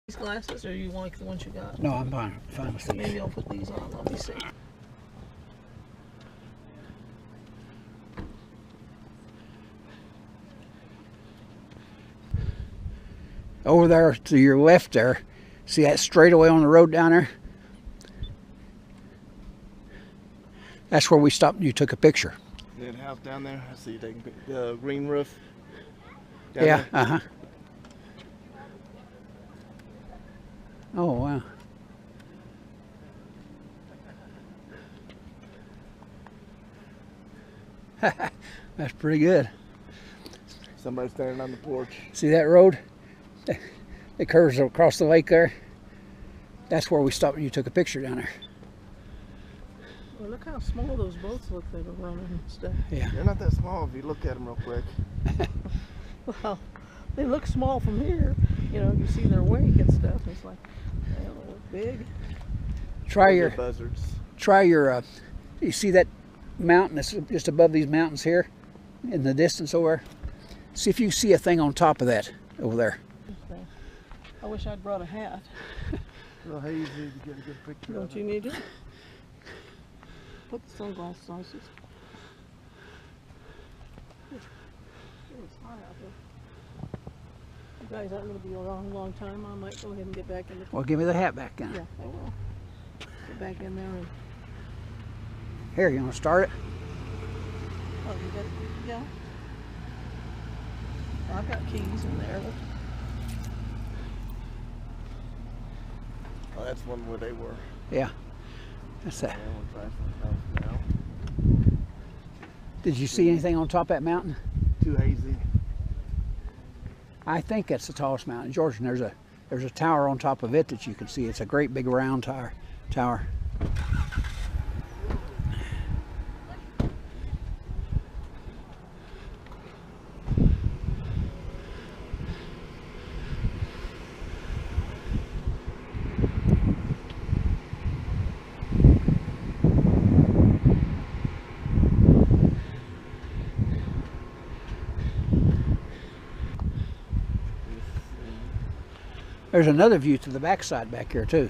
These glasses, or you like the ones you got? No, I'm fine with these. Maybe I'll put these on. Let me see. Over there to your left there, see that straightaway on the road down there? That's where we stopped and you took a picture. That house down there, I see the green roof. Yeah, uh-huh. Oh, wow. That's pretty good. Somebody standing on the porch. See that road? It curves across the lake there. That's where we stopped and you took a picture down there. Well, look how small those boats look that are running and stuff. Yeah. They're not that small if you look at them real quick. Well, they look small from here. You know, you see their wake and stuff. It's like, they don't look big. Try your, buzzards. you see that mountain that's just above these mountains here in the distance over? See if you see a thing on top of that over there. I wish I'd brought a hat. Real hazy to get a good picture. Don't you need it? Put the sunglasses on. It's hot out there. You guys aren't going to be a long time. I might go ahead and get back in the car. Well, give me the hat back then. Yeah, I will. Get back in there and... Here, you want to start it? Oh, you got... Yeah. Well, I've got keys in there. Oh, that's one where they were. Yeah. That's that. Yeah, we'll try something else now. Did you see anything on top of that mountain? Too hazy. I think that's the tallest mountain in Georgia. And there's a tower on top of it that you can see. It's a great big round tower. There's another view to the backside back here too.